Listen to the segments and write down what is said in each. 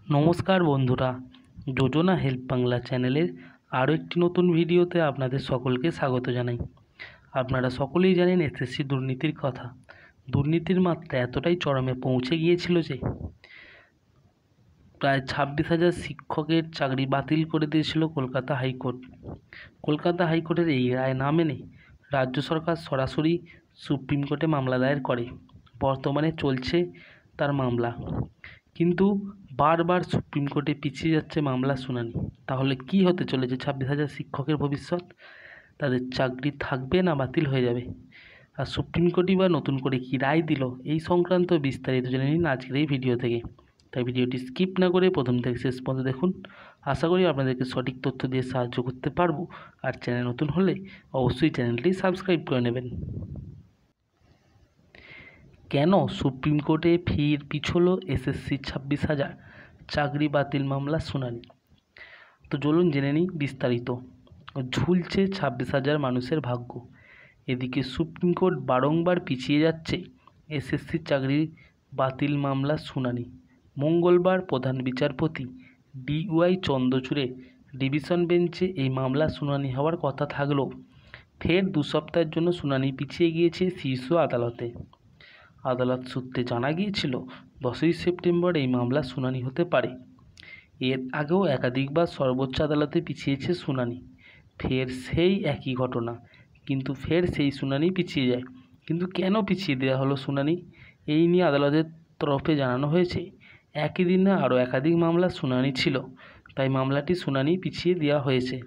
নমস্কার বন্ধুরা, যোজনা হেল্প বাংলা চ্যানেলের আরও একটি নতুন ভিডিওতে আপনাদের সকলকে স্বাগত জানাই। আপনারা সকলেই জানেন এসএসসি দুর্নীতির কথা। দুর্নীতির মাত্রা এতটাই চরমে পৌঁছে গিয়েছিল যে প্রায় 26,000 শিক্ষকের চাকরি বাতিল করে দিয়েছিল কলকাতা হাইকোর্ট। কলকাতা হাইকোর্টের এই রায় না মেনে রাজ্য সরকার সরাসরি সুপ্রিম কোর্টে মামলা দায়ের করে। বর্তমানে চলছে তার মামলা, কিন্তু বারবার সুপ্রিম কোর্টে পিছিয়ে যাচ্ছে মামলা শুনানি। তাহলে কি হতে চলেছে 26,000 শিক্ষকের ভবিষ্যৎ? তাদের চাকরি থাকবে না বাতিল হয়ে যাবে? আর সুপ্রিম কোর্টই বা নতুন করে কি রায় দিল, এই সংক্রান্ত বিস্তারিত জেনে নিন আজকের এই ভিডিও থেকে। তাই ভিডিওটি স্কিপ না করে প্রথম থেকে শেষ পর্যন্ত দেখুন। আশা করি আপনাদেরকে সঠিক তথ্য দিয়ে সাহায্য করতে পারবো। আর চ্যানেল নতুন হলে অবশ্যই চ্যানেলটি সাবস্ক্রাইব করে নেবেন। কেন সুপ্রিম কোর্টে ফির পিছল এসএসসি 26,000 চাকরি বাতিল মামলা শুনানি? তো চলুন জেনে নিই বিস্তারিত। ঝুলছে 26,000 মানুষের ভাগ্য। এদিকে সুপ্রিম কোর্ট বারংবার পিছিয়ে যাচ্ছে এসএসসি চাকরি বাতিল মামলা শুনানি। মঙ্গলবার প্রধান বিচারপতি DY চন্দ্রচূড়ের ডিভিশন বেঞ্চে এই মামলা শুনানি হওয়ার কথা থাকলেও ফের 2 সপ্তাহের জন্য শুনানি পিছিয়ে গিয়েছে শীর্ষ আদালতে। আদালত সূত্রে জানা গিয়েছিল 10ই সেপ্টেম্বর এই মামলা শুনানি হতে পারে। এর আগেও একাধিকবার সর্বোচ্চ আদালতে পিছিয়েছে শুনানি। ফের সেই একই ঘটনা, কিন্তু ফের সেই শুনানি পিছিয়ে যায়। কিন্তু কেন পিছিয়ে দেওয়া হলো শুনানি, এই নিয়ে আদালতের তরফে জানানো হয়েছে একই দিনে আরও একাধিক মামলা শুনানি ছিল, তাই মামলাটি শুনানি পিছিয়ে দেওয়া হয়েছে।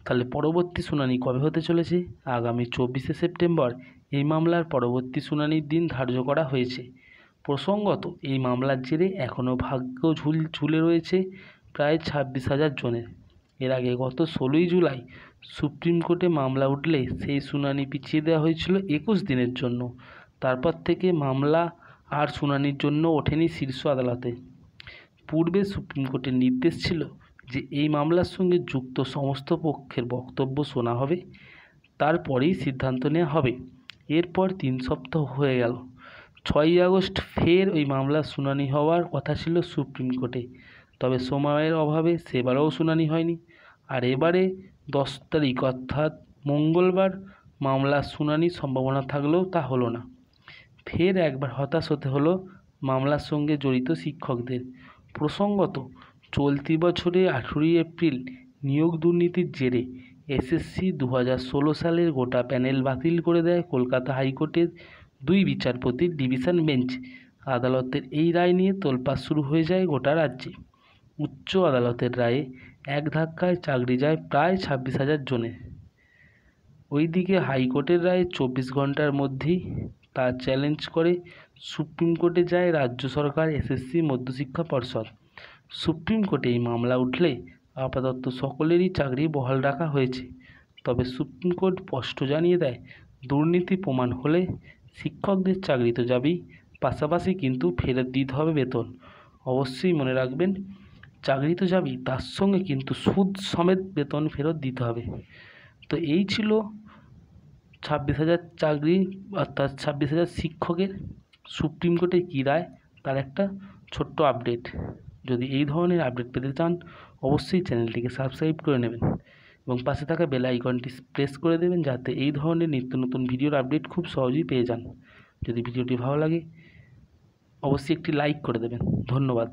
তাহলে পরবর্তী শুনানি কবে হতে চলেছে? আগামী 24শে সেপ্টেম্বর এই মামলার পরবর্তী শুনানির দিন ধার্য করা হয়েছে। প্রসঙ্গত, এই মামলার জেরে এখনও ভাগ্য ঝুলে রয়েছে প্রায় 26,000 জনের। এর আগে গত 16ই জুলাই সুপ্রিম কোর্টে মামলা উঠলে সেই শুনানি পিছিয়ে দেওয়া হয়েছিল 21 দিনের জন্য। তারপর থেকে মামলা আর শুনানির জন্য ওঠেনি শীর্ষ আদালতে। পূর্বে সুপ্রিম কোর্টের নির্দেশ ছিল যে এই মামলার সঙ্গে যুক্ত সমস্ত পক্ষের বক্তব্য শোনা হবে, তারপরেই সিদ্ধান্ত নেওয়া হবে। এরপর 3 সপ্তাহ হয়ে গেল। 6ই আগস্ট ফের ওই মামলার শুনানি হওয়ার কথা ছিল সুপ্রিম কোর্টে, তবে সময়ের অভাবে সেবারও শুনানি হয়নি। আর এবারে 10 তারিখ অর্থাৎ মঙ্গলবার মামলার শুনানির সম্ভাবনা থাকলেও তা হলো না। ফের একবার হতাশ হতে হলো মামলার সঙ্গে জড়িত শিক্ষকদের। প্রসঙ্গত, চলতি বছরে 18ই এপ্রিল নিয়োগ দুর্নীতির জেরে এসএসসি 2016 সালের গোটা প্যানেল বাতিল করে দেয় কলকাতা হাইকোর্টের 2 বিচারপতির ডিভিশন বেঞ্চ। আদালতের এই রায় নিয়ে তোলপাড় শুরু হয়ে যায় গোটা রাজ্যে। উচ্চ আদালতের রায়ে এক ধাক্কায় চাকরি যায় প্রায় 26,000 জনের। ওইদিকে হাইকোর্টের রায়ে 24 ঘন্টার মধ্যেই তা চ্যালেঞ্জ করে সুপ্রিম কোর্টে যায় রাজ্য সরকার, এসএসসি মধ্যশিক্ষা পর্ষদ। সুপ্রিম কোর্টে এই মামলা উঠলে আপাতত সকলেরই চাকরি বহাল রাখা হয়েছে। তবে সুপ্রিম কোর্ট স্পষ্ট জানিয়ে দেয়, দুর্নীতি প্রমাণ হলে শিক্ষকদের চাকরি তো যাবেই, পাশাপাশি কিন্তু ফেরত দিতে হবে বেতন। অবশ্যই মনে রাখবেন, চাকরি তো যাবেই, তার সঙ্গে কিন্তু সুদ সমেত বেতন ফেরত দিতে হবে। তো এই ছিল 26,000 চাকরি অর্থাৎ 26,000 শিক্ষকের সুপ্রিম কোর্টে কী রায় তার একটা ছোট্ট আপডেট। যদি এই ধরনের আপডেট পেতে চান অবশ্যই চ্যানেলটিকে সাবস্ক্রাইব করে নেবেন এবং পাশে থাকা বেল আইকনটি প্রেস করে দেবেন, যাতে এই ধরনের নিত্য নতুন ভিডিওর আপডেট খুব সহজেই পেয়ে যান। যদি ভিডিওটি ভালো লাগে অবশ্যই একটি লাইক করে দেবেন। ধন্যবাদ।